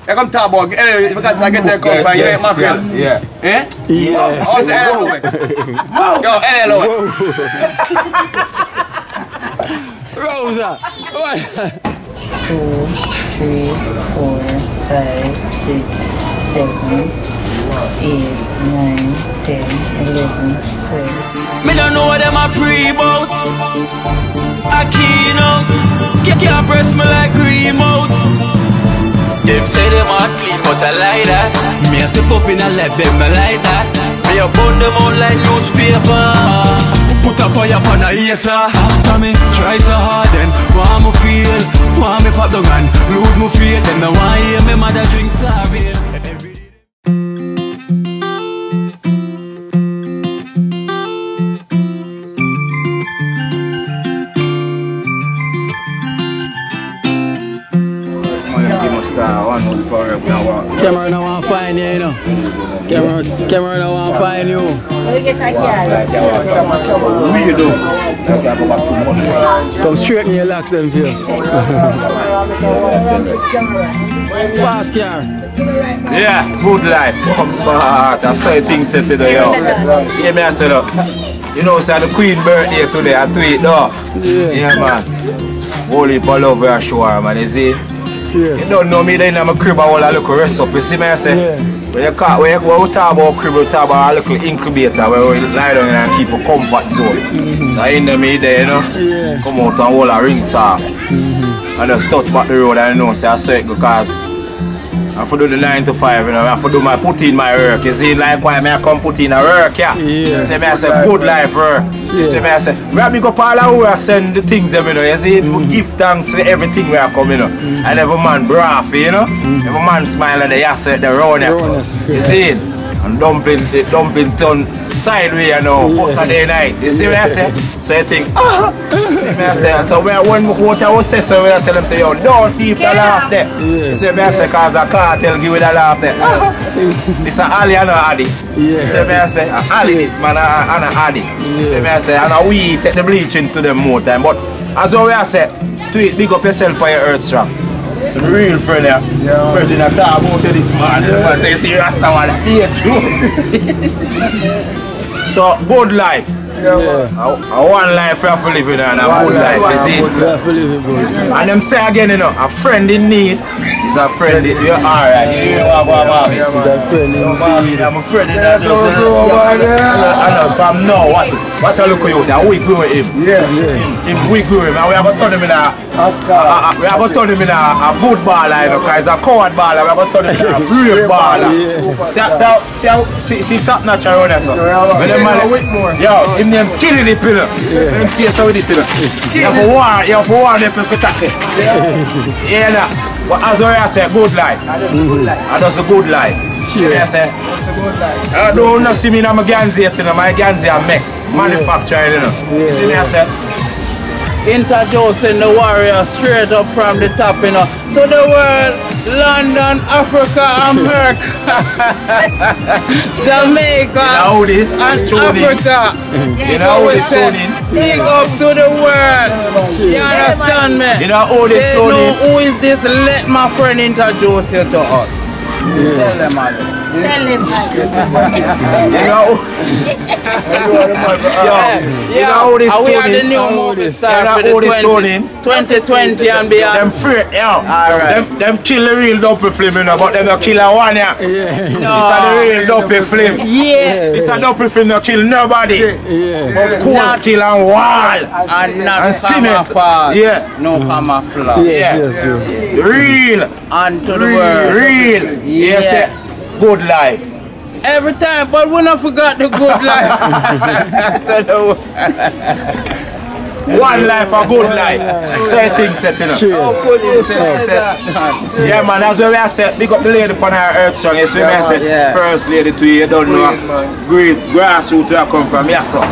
You come talk about because I get to come from you ain't mackerel. Yeah. Eh? Yeah. How's the LA Lewis? Yo, LA Lewis. Rosa. 2, 3, 4, 5, 6, 7, 8, 9, 10, 11, 12. Me don't know what them a pre-bout. A Kino. Can't press me like remote. Them say them a clean, but I like that. Me a step up in a left, them not like that. Me a burn them out like newspaper. Put a fire upon a hater. After me, try so hard then want me feel, want me pop down and lose me faith. Them no want hear me mother drink sorry. Camera don't want to find you, you know. Camera don't want to find you. Come straight in your locks them for you. Fast car. Yeah, good life. That's how things set today, yo. Yeah, me I said up. You know, say the Queen birthday today, I tweet though. Yeah, man. Holy for love where I show her, man, you see? You don't know me then I'm a crib, I want a little rest up, you see me I say? When we talk about crib, we talk about a little incubator where we lie down and keep a comfort zone. So I end me there, you know, come out and hold a ring saw. And just touch back the road and you know, say I saw it because I have to do the 9 to 5, you know, I have to do my put in my work. You see, like why I come put in a work, yeah? You see me I say, good life work. You see me I say, we have to go all over and send the things, you know, you see, we give thanks for everything we are coming, you know. And every man braff, you know, every man smile and they say the roundness. You see it? And dumping turn sideways, you know, Saturday night. You see what I say? So you think, see me I say, so when what I was say, so I tell them, say, yo, don't thief the laugh there. You see me I say, cause a cartel give you the laugh there. It's an Ali and an Addy. You see me I say, Ali this man and an Addy. You see me I say, and we take the bleach into them more time. But as always I say, tweet, big up yourself for your earth strap. Some real friend here. Virgin I talk about this man. I say, see Rasta one, so good life. A one life you have to live in and a good life, you see? And them say again, you know, a friend in need is a friend in you're alright, you know what I'm I'm a friend in that. And from now, watch a look at you, and we grew him. We grew him, and we are going to turn him in a good baller, you know, because he's a coward baller, we are going to turn him in a brave baller. See top notch around there, so. Yo, him name's Skinny Dip, you know. Him face how we did, you know. You have to warn them to attack it. Yeah, but as I say, good life. That's the good life. That's the good life. See what I say? That's the good life. I don't see me in my Ganzi, you know. My Ganzi I make, manufacturer, you know. You see me I say? Introducing the warrior straight up from the top, you know, to the world, London, Africa, America, Jamaica, and Africa. You know who is tuning? Big up to the world. You understand me? You know who is tuning? Who is this? Let my friend introduce you to us. Tell them, Ali. Tell him, You know, you know who this we are the new movie star for the 2020 and beyond. Them free, them kill the real double film, you know, but them don't kill a one, yeah. This is the real double film. This is a double film, don't kill nobody. But course kill and wall. And not camouflage. No camouflage. Real. And to the world. Real. Yes, good life. Every time, but we not forgot the good life. One life, a good life. Say things set, you know. How could you say that? Yeah, man, that's what I said. Big up the lady upon her earth song. You see me, I said, first lady to you, don't know. Great grassroots where I come from, yes, sir.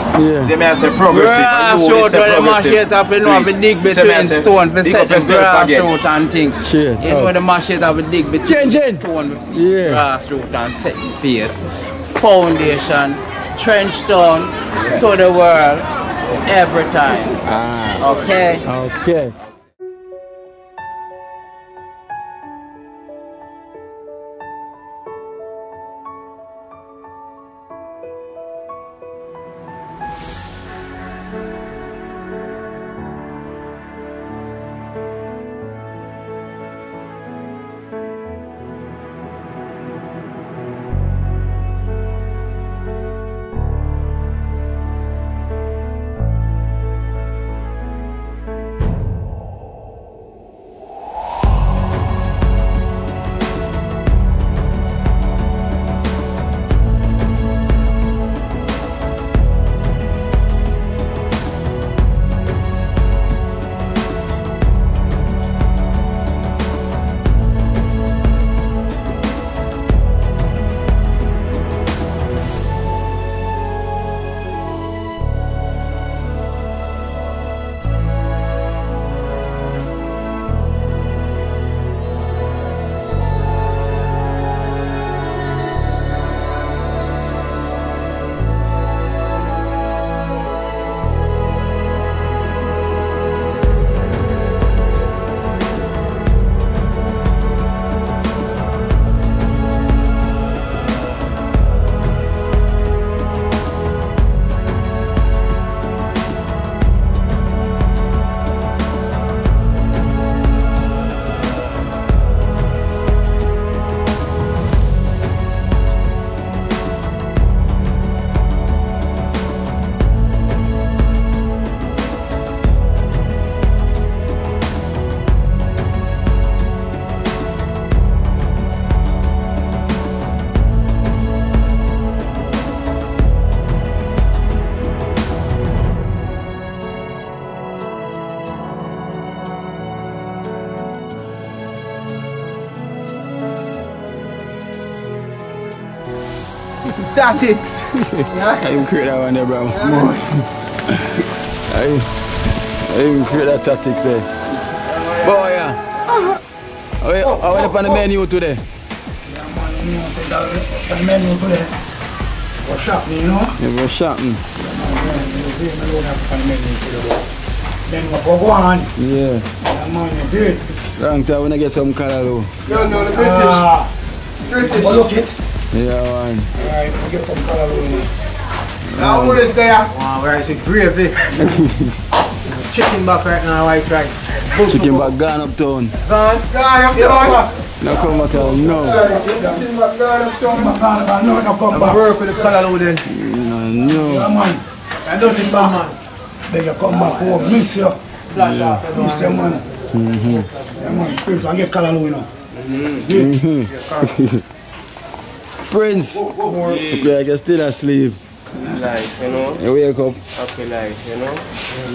See me, I said, progressive. Grassroots, when the machete have to know if you dig between stone, for set the grassroots and things. You know the machete have to dig between stone, with grassroots and set the pace. Foundation, TrenchTown, to the world. Every time. Okay? Okay. Tactics. I even create that one there, bro. I even create that tactics there. Boy, yeah. How are you on the menu today? The menu today. We're shopping, you know? Yeah, we're shopping. Then we go on. Yeah. Man, you see it? Long time when I get some color though. No, the British. British. Oh, look it. Yeah, man. Alright, we get some color. Now who is there? Where is it? Gravy. Chicken back right now, white rice. Chicken back gone uptown. Gone uptown. No come uptown, no. Chicken back gone uptown. No come back. I work with the color then. No. Yeah, man. I don't think back, man. Then you come back home, miss you. Flash off. Miss you, man. Yeah, man. Prince, I get color, you know. Prince, okay, I can still asleep. Life, you know. You wake up. Happy life, you know.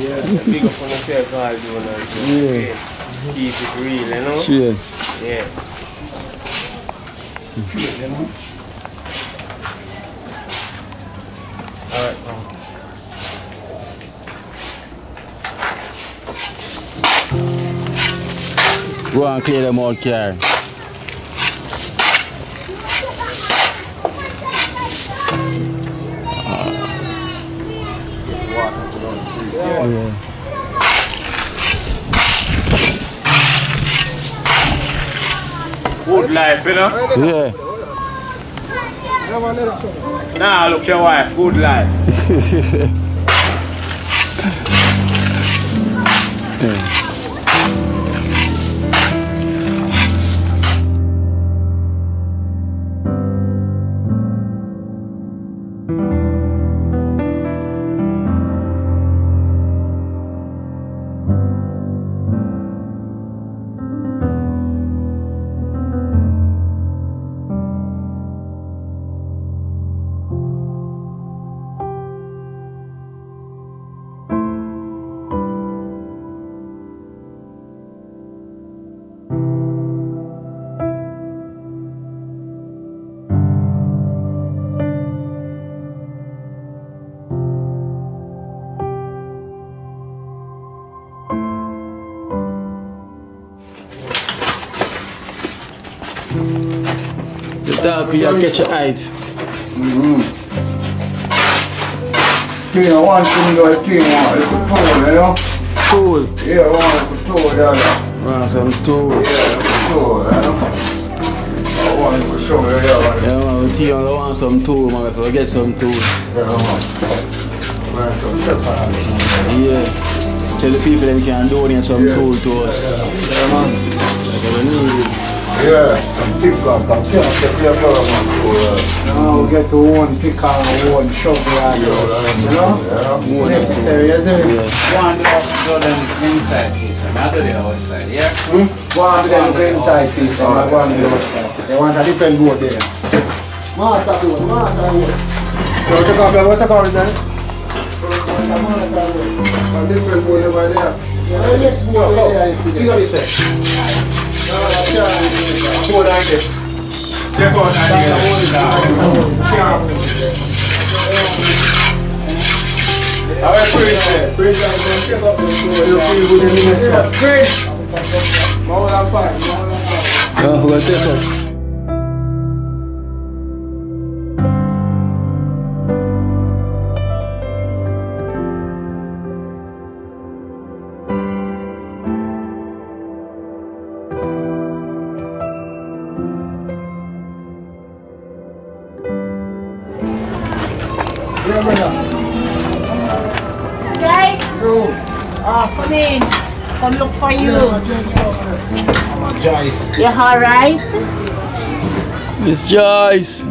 Yeah. Big up on yourself, all doing it. Yeah. Keep it real, you know. Sure. Yeah. Alright, Go and clear them all car. Yeah. Good life, you know? Yeah. Nah, look your wife, good life. The top here catch your height. Kino, one thing you got Kino, you put tool, you know? Tool. Yeah, one put tool there. Want some tool. Yeah, put tool, you know? I want to show you there. Yeah, man, we want some tool, man. We'll get some tool. Yeah, man. Yeah. Tell the people them can donate some tool to us. Yeah, man. Like we need it. Yeah, pick up, I can't get your brother, man. Now we get to one pick and one shovel, you know? Yeah. Necessary, isn't it? Yeah. One do them inside piece, and I do the outside, yeah? One of them inside piece, and I want the outside. They want a different board there. Martha board, Martha board. What the call then? A different board over there. The next board over there, you see there. You got to say. Hold on this. Check out that Alright, Prince. Check out the board. You feel good in the next one. Prince! More than five. Yeah, we're going to take up. Guys, come in. Come look for you. Joyce. You alright? Miss Joyce.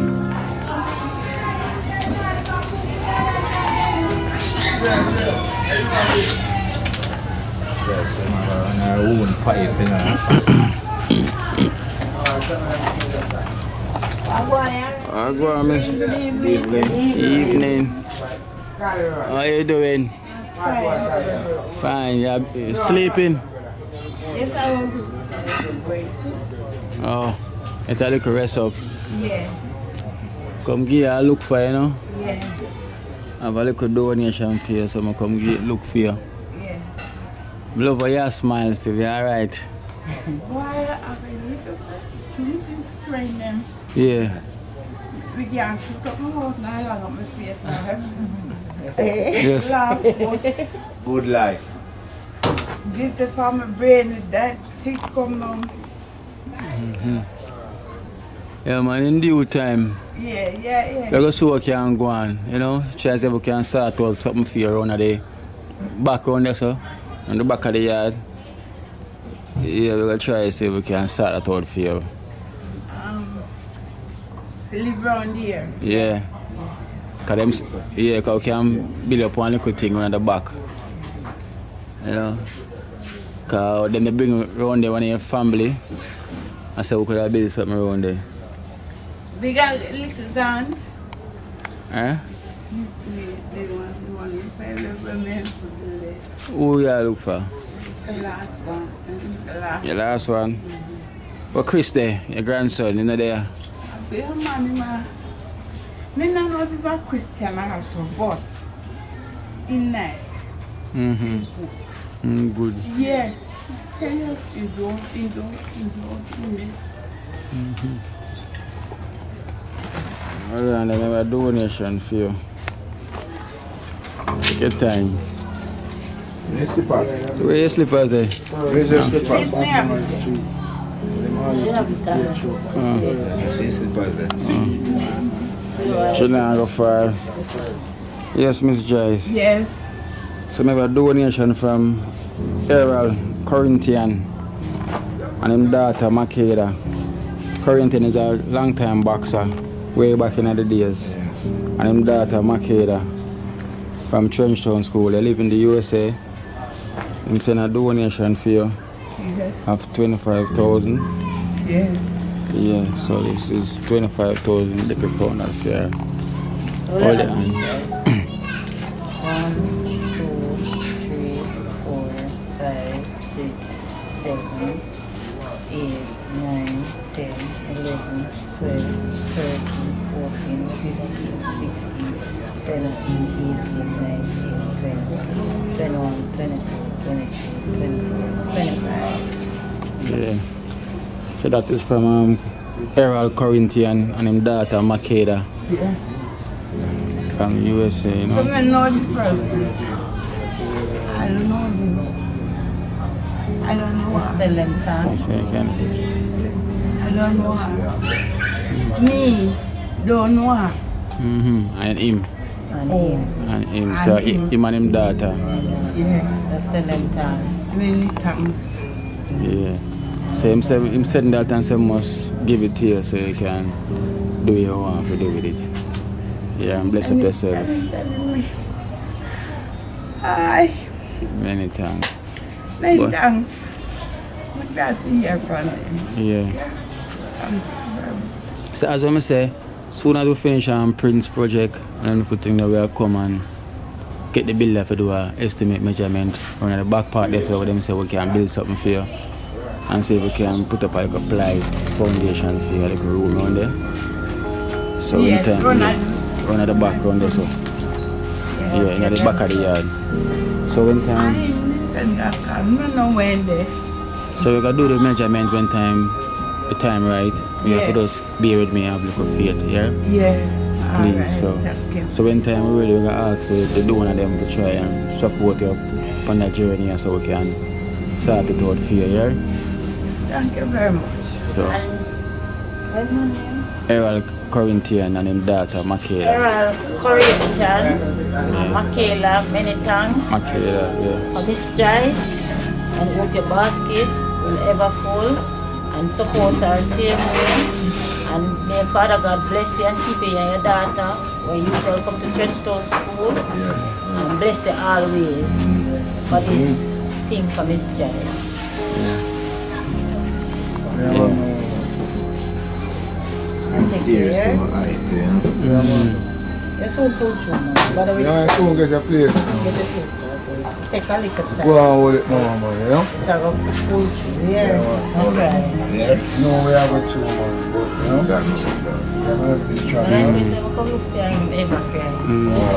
Go on, miss. Evening. How you doing? Fine. You sleeping? Yes, I was great too. Oh, it's a little rest up. Yeah. come give a look for you, know? Yeah. Have a little donation for you, so I come look for you. Yeah. Love how you smile still, you alright? Why have a little choosing friend them? Yeah. We can't shoot up my house now, I got my face now. Yes. Laugh, but Good life. this is for my brain, that sick come down. Yeah, man, in due time. Yeah. We go see what can go on, you know? Try to see if we can sort out something for you around the back around there, so. On the back of the yard. Yeah, we go try to see if we can sort that out for you. Live around here. Yeah. Cause we can build up one little thing around the back. You know? Cause then they bring around there one of your family. I said we could have built something around there. We got a little town. Eh? They want to pay the women. Who you look for? The last one. Your last one? Well, Chris there, your grandson, you know there? Yeah, man. I don't know if you're Christian or so, but it's nice. Good. Yeah. Tell you, you don't miss. Alright, I have a donation for you. Take your time. Where's your slippers? Where your slippers there? Where's your slippers? Sit there. She's slippers there. She now go far. Yes, Miss Joyce. Yes. So I have a donation from Pt49 and his daughter Makeda. Pt49 is a long time boxer, way back in the days. And his daughter Makeda from TrenchTown school. They live in the USA. He sent a donation for you of 25,000. Yes. Yeah, so this is 25,000 little pound of fair. Hold it on. 1, 2, 3, 4, 5, 6, 7, 8, 9, 10, 11, 12, 13, 14, 15, 16, 17, 18, 19, 20, 21, 22, 23, 24, 25. Yeah. So that is from Pt49 and his daughter Makeda. Yeah. From USA, you So know. I know the person. I don't know them. I don't know her. Tell them thanks. Okay, can. I don't know her. Me don't know her. And him. And Oh. him. And him. And So him. him and his daughter. Yeah. Just tell them thanks. Many thanks. Yeah. So him said that and say must give it to you so you can do what you want to do with it. Yeah, and bless up yourself. Hi. Many thanks. Many But- thanks. I'm glad to hear from them. Yeah. Thanks very much. So as I say, soon as we finish Prince project and then we think that we'll come and get the builder to do a estimate measurement on the back part there so them say we can build something for you and see if we can put up like a ply foundation for you, like a room around there. So Yes, in run time, run at the back around there, so yeah, in the back of the yard. So when I time, listen, I don't know when they. so we can do the measurement when time, the time right. You have to just bear with me and have a little faith, yeah? Yeah. Please, Alright, so, thank you. so when time we really gonna ask to do one of them to try and support you on that journey so we can sort it out for you, yeah? Thank you very much. So, What's my name? Pt49 and his daughter Makeda. Pt49. Makela, many thanks. Makeda, yeah. For this choice, and hope your basket will ever full and support our same way. And may Father God bless you and keep you and your daughter when you will come to TrenchTown school. And bless you always for this thing for Miss Joyce. Tears to my eye, too. You're so cool, man. By the way, Yeah, I soon get a place. get the place. take a little time. Go on with it now, man, you know? Take a full through, yeah. Okay. No, we have a two, man, but, you know? Let's be strong, I you will know? never come look for him ever cry.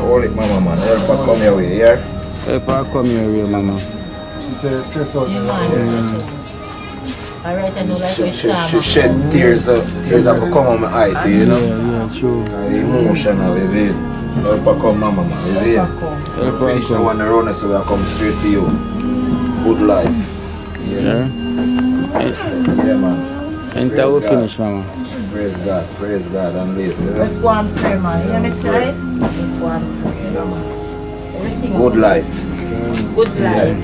Hold it, mama, man. Help her come your way, yeah? Help her come your way, mama. She said stress out. Yeah, man. Alright, I know like we start. She shed tears of come on my eye to you, you know? Yeah, true. Emotional, is it? Help her come, mama, man, is it? Help her Finish the one around us so I come straight to you. Good life. Yeah. Yeah, man. Enter we finish, mama. Praise God, and live. Let's go and pray, man. You understand? Let's go and pray. Everything Good life. Good life.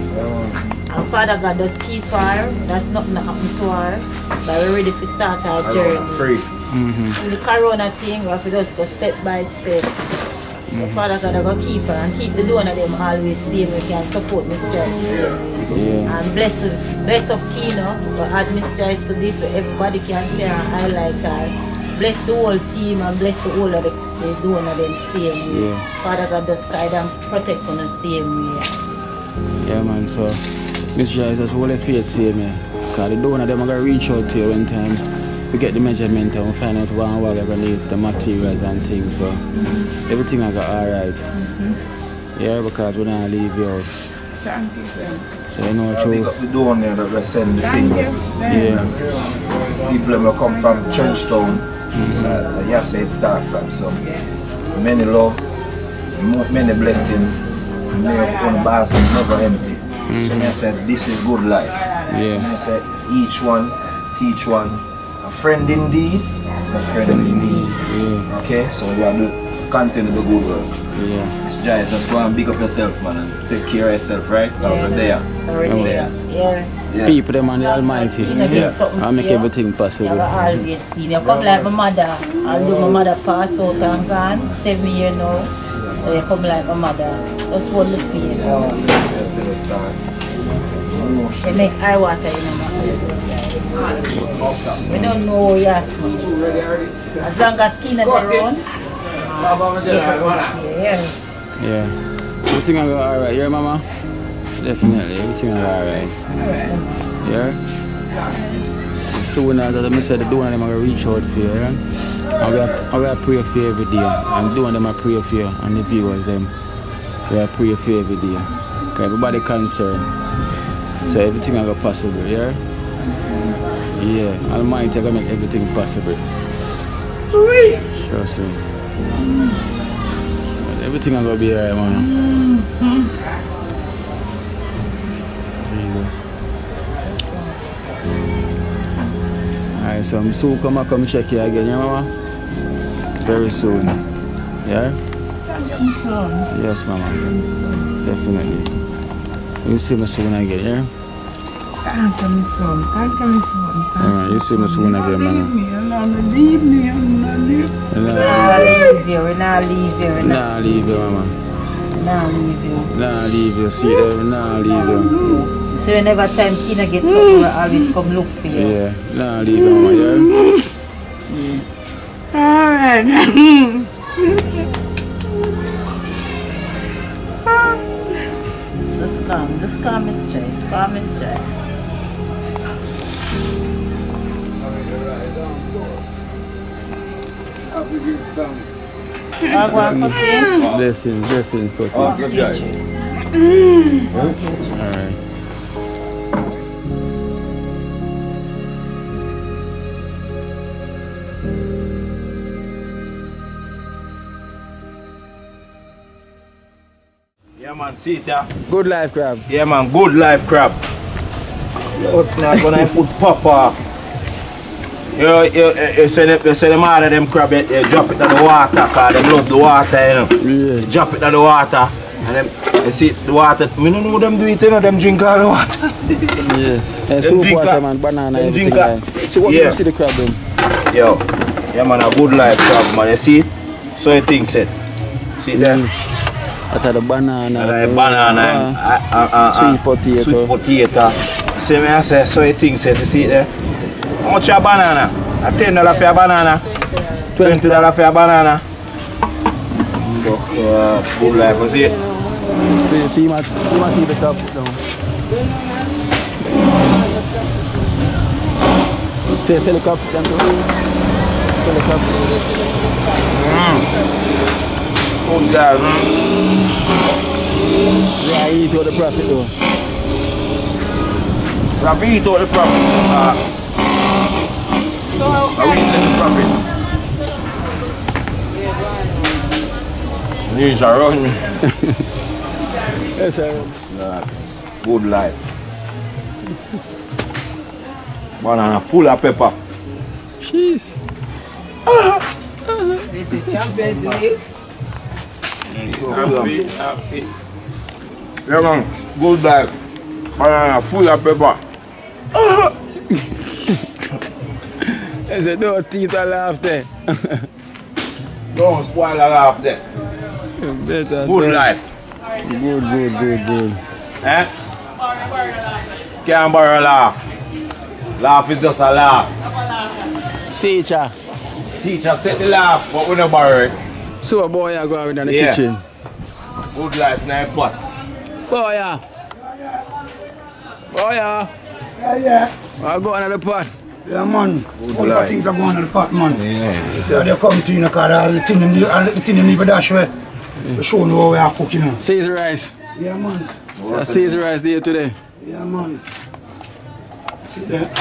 And Father God does keep her. That's nothing that happened to her. But we're ready to start our journey. Free. In the corona thing, we have to just go step by step. So Father God, I go keep her and keep the donor them always safe. We can support Miss Joyce. And bless up Kino. We add Miss Joyce to this so everybody can see her and highlight her. Bless the whole team and bless the whole of the donor them same way. Father God does guide and protect on the same way. Yeah, man, so Miss Joyce just hold the faith same way. Because the donor them are going to reach out to you one time. We get the measurement and we find out what we're going to need, the materials and things. So everything I got alright. Yeah, because we're not leave you out. Thank you, friend. So you know Big up the donor that we send the thing. Yeah. People that come from TrenchTown. So yes, it starts from so many love, many blessings. May own basket never empty. So I said this is good life. And I said each one, teach one. A friend indeed is a friend indeed. Okay, so we have to continue the good work. Miss Joyce, just go and big up yourself, man, and take care of yourself, right? Because we're there. People them and the Almighty. I make everything possible. You always see me. I come like my mother. Although my mother passed out and gone, 7 years now. So you come like my mother. Just hold the pain. They make eye water, you know. We don't know yet. As long as Kino is around. Yeah. Everything will go alright, yeah, mama? Definitely, everything will go alright. Yeah? Soon as I said the donor them are going to reach out for you, yeah? I'm going to pray for you every day. I'm doing them I pray for you and the viewers them. We are pray for you every day. Because everybody concerned. So everything will go possible, yeah? Yeah, Almighty going to make everything possible. Sure, sir. Everything is going to be alright, man. Jesus. Alright, so I'm soon come check you again, yeah, mama? Very soon. Yeah? Yes, mama. Definitely. You see me soon again, yeah? Thank you, my son. Thank you, my son. Alright, you see me soon again, man. Leave me, leave me. We're not leave you. Nah, leave you, mama. Nah, leave you. Nah, leave you. See there, nah, leave you. So whenever time Kino gets something, we always come look for you. Yeah, nah, leave you, mama, yeah? Alright. Just calm Miss Joyce. Calm Miss Joyce. Blessings for you. Oh, good guys. Alright. Yeah, man, see it, yeah? Good life, crab. Yeah, man, good life, crab. But now gonna put papa. You say them all of them crab, you drop it in the water, because they love the water, you know. Yeah. You drop it in the water, and them, you see the water, I don't know them do it, you know, them drink all the water. Yeah. And soup water, man, banana, everything. So what do you see the crab then? Yo, yeah, man, a good life crab, man, you see it? So you think, set. See it there? That's the banana. That's the banana and sweet potato. Sweet potato. See me, I say, so you think, set, you see it there? How much a banana? A $10 for a banana? $20 for a banana? Good life, you see it? See my keep it up down. Say sell a cup, then to sell a cup. Good guy, man. Yeah, eat all the profit though. Profit eat all the profit. I will sell the profit. You shall run me. Yes, sir. Nah, good life. Banana full of pepper. Jeez. This is Champions League. Happy. Yeah, man. Good life. Banana full of pepper. I said, don't teeth a laugh there. Don't spoil a laugh there. Better. Good life. Good. Eh? Can't borrow a laugh. Laugh is just a laugh. Teacher. Teacher set the laugh, but we don't borrow it. So boy, I go out in the kitchen. Good life, now pot. Boy, yeah. Yeah. I go on the pot. Yeah, man. Good All the life. things are going on the pot, man. Yeah. So they come to you, because all the thing them leave a dash way. We show you how we are cooking, you know. Caesar rice. Yeah, man. So Caesar rice there today. Yeah, man. See there?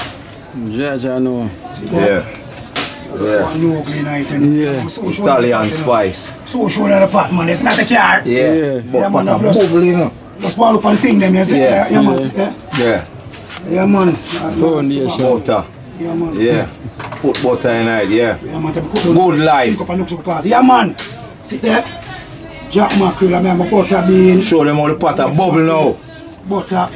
Jaja, no. See there? Yeah. One no green item. Yeah. So show Italian the pot, spice. you know. So show you the pot, man. It's not a car. Yeah. Yeah, man. But a bubble, you know. Just ball up on the thing, them, you see? Yeah. Yeah, man. See there? Yeah. Yeah, man. Foundation. Butter. Yeah, man. Yeah. Put butter in it, yeah. Yeah, man. Good life. Pick up and look to the pot. Yeah, man. See there? Jack mackerel, I have a butter bean. Show them how the pot a bubble now. Butter.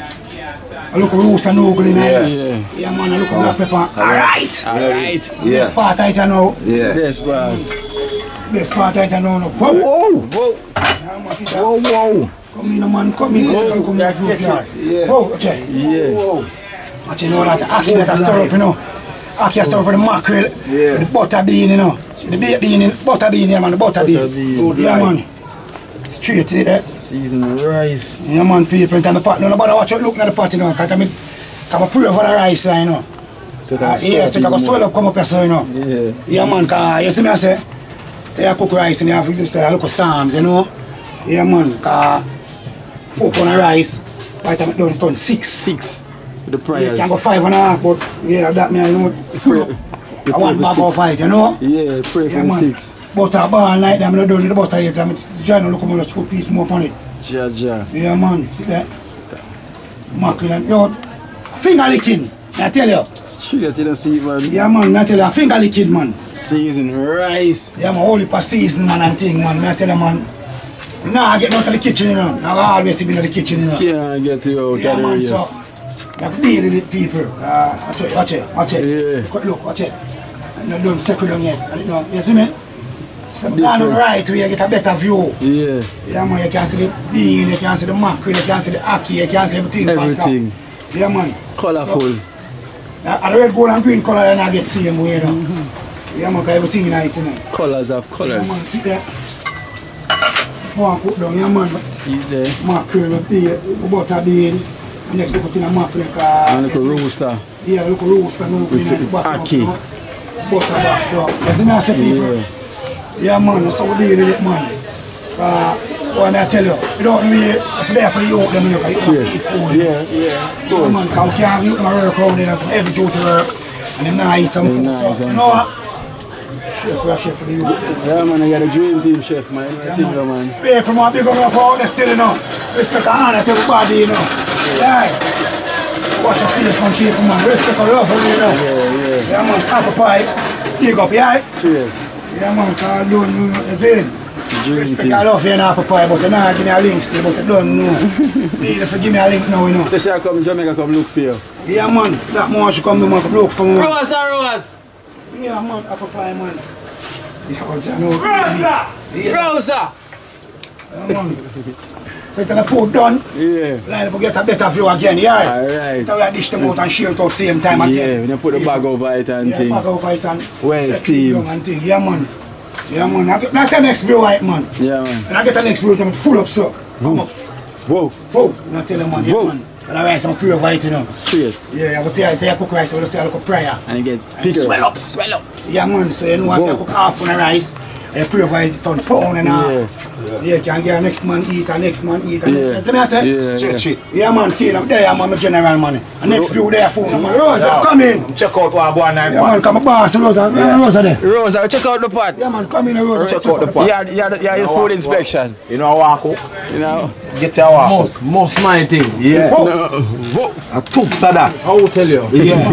I look at roast and ogle in it. Yeah. Yeah, man. I look at black pepper. Alright. Alright. Yeah. Best part right now. Yeah. Yes, man. Best part right now. Whoa. Whoa. Yeah, man. See that? Whoa. Come in, man. Come in. Come in. Fruit yard. Yeah. Whoa. Check. Yeah. Whoa. Watch you know that. Actually, that stir up, you know. Actually, stir up for the mackerel. Yeah. With the butter bean, you know. See the baked bean, butter bean, yeah, man. The butter bean. Good Yeah, life. man. Straight, see that? Seasoned rice. Yeah, man, people in the pot. No, nobody watch out looking at the pot, you know. Because I pray for the rice, you know. So Yeah, so I can swell up, come up here, so, you know. Yeah. Yeah, man, because you see me, I say, you cook rice and you have to say, I look at Psalms, you know. Yeah, man, because 4 pounds of rice, by the time it done, turn 6. 6. With the You prayers. can go 5.5, but yeah, that means, you know, full up. You I want pray for bag of 5, you know. Yeah, pray Yeah, for man. 6. Butter ball like that, I'm not done with the butter yet. I'm trying to look at just put a piece more upon it. Jaja. Yeah, man, see that? Mackerel and, yo, finger licking, I tell you. Straight to the sea, man. Yeah, man, I tell you, finger licking, man. Seasoned rice. Yeah, man, only for season, man, and thing, man. I tell you, man. Nah, I get out of the kitchen, you know. I always been in the kitchen, you know. Can't get you out Yeah, of man, the so. You have to deal with it, people. Watch it. Yeah. Look, watch it. And you don't circle down yet. And you see me? So, down the right way, you get a better view. Yeah. Yeah, man, you can see the bean, you can see the mackerel, you can see the ackee, you can see everything. Everything. Yeah, man. Colorful. So, and the red, gold, and green color, and I get same way, you know. Yeah, man, because everything in it, you know. Colors of Yeah, colors. man, see there. One put down, yeah, man. See there. Mackerel with bean, butter bean. And next, look at the mackerel. And look a rooster. Yeah, look at roast and look With at the ackee. butter box, so. You see me, I say, people. Yeah. Yeah, man, that's how we deal with it, man. What I tell you, you don't know me, if there for the youth, them, you know, because you have to eat food. Yeah. Yeah, man, because we can't have youth my work around there, some heavy duty work, and them not eat some food, so, you know what? Chef for the youth. Yeah, man, I got a dream team chef, man. Yeah, man. People want to be going up out there still, you know. Respect and honor to everybody, you know. Yeah. Watch your face, man, people, man. Respect and love for you, know. Yeah. Yeah, man, apple pie, big up, yeah? Cheers. Yeah, man, because I don't know, you see? Respect and love for you, apple pie, but you not give me a link still, but you don't know. Need to give me a link now, you know. They shall come in Jamaica, come look for you. Yeah, man, that man should come to man, look for me. Rose. Yeah, man, apple pie, man. Yeah, but you know. Rosa. Yeah, man. Better the food done. Yeah. Line up get a better view again, yeah. Alright. Better we dish them out and share it out same time again. Yeah, when you put the bag over it and Yeah, thing. back over it and Well set it steamed. down and thing. Yeah, man. Yeah, man. That's the next view, right, man. Yeah, man. And I get the next view, them full up, so. Come up. Whoa. Whoa. Not tell them, man. Yeah, man. And the rice, I'm pure it, you know. Straight. Yeah, I will say I cook rice, I will say I cook prayer. And you get bigger. Swell up. Yeah, man. So you know, after I cook half on the rice, I pure it on pound and half. Yeah, you can get next man eat and next man eat. You see me I say? Yeah, man. Kino, there, I'm a general man. And next few there, phone, man. Rosa, come in. Check out one boy now. Yeah, man. Come a boss, Rosa. Rosa there. Rosa, check out the pot. Yeah, man. Come in, Rosa. Check out the pot. Yeah, your food inspection. You know how I cook? You know? Get your walk. Most my thing. Yeah. Whoa. A tube sada. I will tell you. Yeah.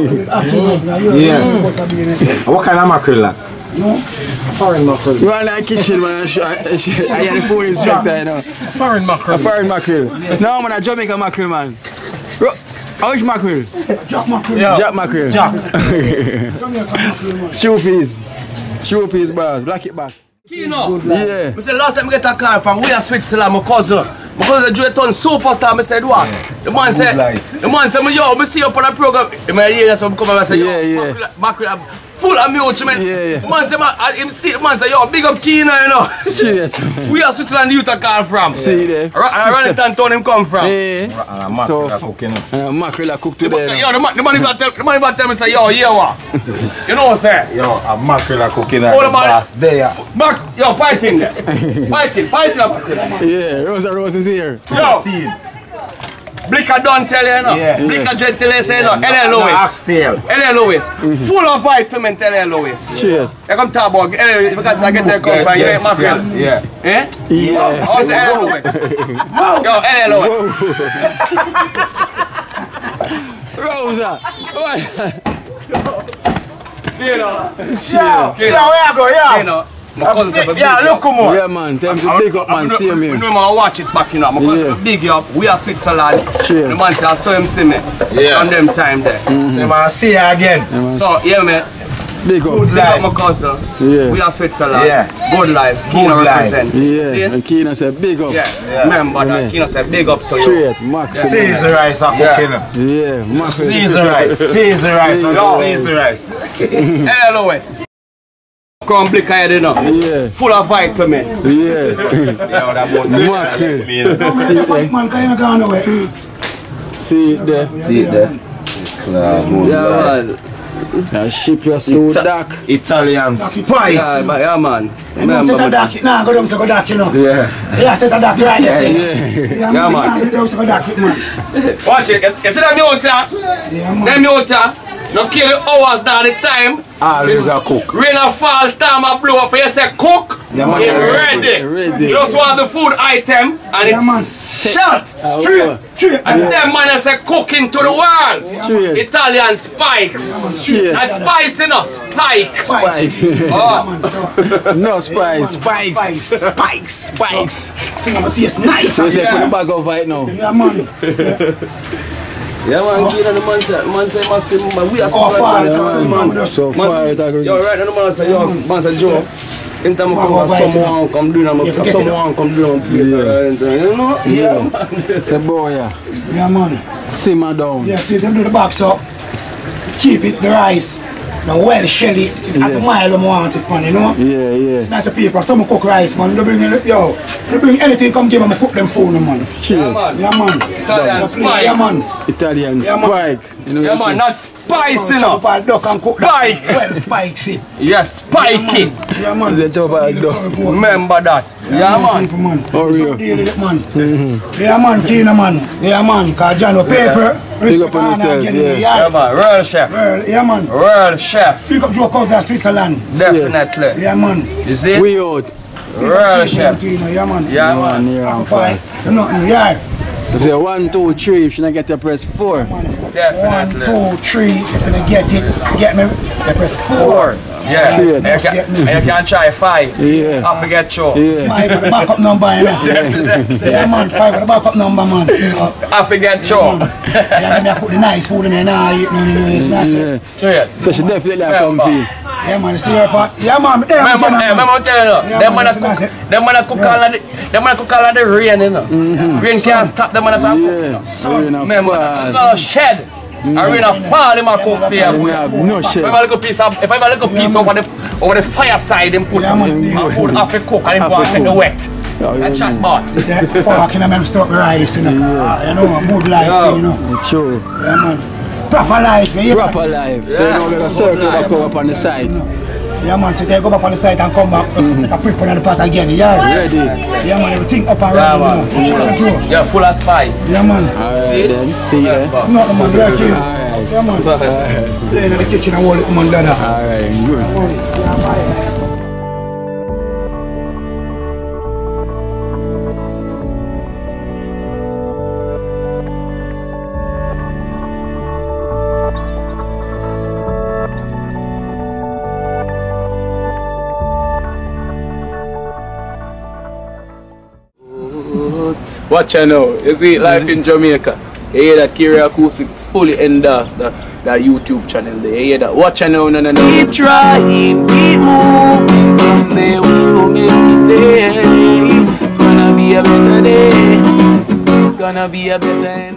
What kind of mackerel? No. Foreign mackerel. You want like kitchen, man? I hear the food inspector, you know. Foreign mackerel. A foreign mackerel. No, man, a Jamaica mackerel, man. How much mackerel? Jack mackerel. Jack mackerel. Stew peas. Stew peas, boss. Black it back. Kino. Yeah. I said last time I get a car from we are Switzerland, my cousin. My cousin Joe Ton superstar. I said what? The man said, yo, I see you on a program. I hear some come and I say, yo, mackerel. Full of mutual, man. Man say, man say, yo, big up Kino, you know. Straight. We are Switzerland youth I call from. See there. Around town him come from. Yeah. Mackerel cooking. Mackerel cook today. Yo, the man even tell me say, yo, here what? You know what I'm saying? Yo, a mackerel cooking at the last day. Yo, fighting there. Fighting mackerel. Yeah, Rosa is here. Yo. Blicka don't tell you, no. Blicka just tell you, say, no. L.A. Lewis. L.A. Lewis. Full of vitamin, L.A. Lewis. Sure. You come talk about because I get a come from you ain't mackerel. Yeah. Eh? Yeah. How's the L.A. Lewis? Yo, L.A. Lewis. Rosa. Kino. Where you go, yeah? Kino. Yeah, look come on. Yeah, man. Tell him to big up, man. See me. I watch it back, you know. Because big up, we are Switzerland. Sure. The man say, I saw him see me. Yeah. On them time there. So man, see you again. So, yeah, man. Big up. Good Big up life. my cousin. Yeah. We are Switzerland. Yeah. Good life. Kino represent. Yeah. See? And Kino said big up. Yeah. Remember that. Kino said big up to you. Straight. Max. Caesar rice are cooking. Yeah. Max. Sneeze rice. Caesar rice. Sneeze rice. Hey, Lois. Come blick ahead, you know. Yeah. Full of vitamins. Yeah. Yeah, that Man, can you go away? See it there. See it there. Yeah, man. That ship you're so dark. Italian spice. Yeah, man. You know, set a dark. Nah, go down to go dark, you know. Yeah. Yeah, set a dark right there. Yeah, man. Go down to go dark, man. Watch it. You see them water? Yeah, man. Them water. No kill the hours down the time. Always a cook. Rain a fall, storm a blow up. You say cook, Yeah, man. it's ready. You just want the food item and it's shot. Straight. And them man say cooking to the world. Straight. Italian spikes. Straight. Not spice, you know, spike. Spikes. Oh. No spice. Spikes. Spikes. Think I'm gonna taste nice. So you say put the bag of right now. Yeah, man. Yeah, man, Kino, the man say massive, man, we are so far, man. So far, it agree. Yo, right now, the man say, yo, man say, Joe, in time of someone come do them, someone come do them, please, you know? Yeah, man. Say, boy, yeah. Yeah, man. Simmer down. Yeah, see them do the box up. Keep it, the rice. Now, well, shelly, at the mile them want it, man, you know? Yeah. It's nice of people. Some cook rice, man. They bring anything, come give them, cook them food, man. Straight. Yeah, man. Italian spike. Yeah, man. Italian Yeah, man. spike. You know, Yeah, man, not spicy, you know. Spike. Well, spicy. Yes, spiky. Yeah, man. The job I do. Remember that. Yeah, man. Oh, So real. deal with it, man. Yeah, man, Kino, man. Yeah, man. Cause John, paper. Big up on yourself, Yeah, yeah. man, real chef. Yeah, man. Real chef. Pick up Joe Cousin, Switzerland. Definitely. Yeah, man. You see? We out. Real chef. Yeah, man. Yeah, man. So nothing, yeah. If you say 1, 2, 3, if you not get to press 4. Definitely. 1, 2, 3. If you don't get it, get me. You press 4. Yeah. Three. And you can try 5. Yeah. I forget you. Yeah. 5 with the backup number, you know. Yeah, man. 5 with the backup number, man. So, I forget you. yeah, man, I put the nice food in there now. You know, it's nice. Yeah. Straight. So she definitely have come for you. Yeah, man. See your part. Yeah, man. Remember, I'm telling you, Yeah, them man, man that's cook, it. them man cook all of the, them man cook all of the rain, you know. Rain can't stop them man from cooking, you know. Remember, no shed. I rain a fall, them a cook, see ya. We have no If I shit. have a little piece over the fireside, them put Yeah, man. and food off the cook and them go and take the wet. A chatbot. That fucking I'm stuck rice, you know. You know, good life thing, you know. True. Yeah, man. Proper life, yeah. Proper life. So you know, we're going to circle back up on the side. Yeah, man, so they go back on the side and come back, just take a prep on the pot again, yeah? Ready? Yeah, man, everything up and running, you know. Yeah, full of spice. Yeah, man. Alright, then. See you there. No, man, we are king. Alright. Yeah, man. Playing in the kitchen and hold it, man, dada. Alright, good. Watch out now, you see life in Jamaica. You hear that Kiri Acoustics fully endorsed that YouTube channel there. You hear that? Watch out now, no. Keep trying, keep moving. Someday we will make it there. It's gonna be a better day. It's gonna be a better day.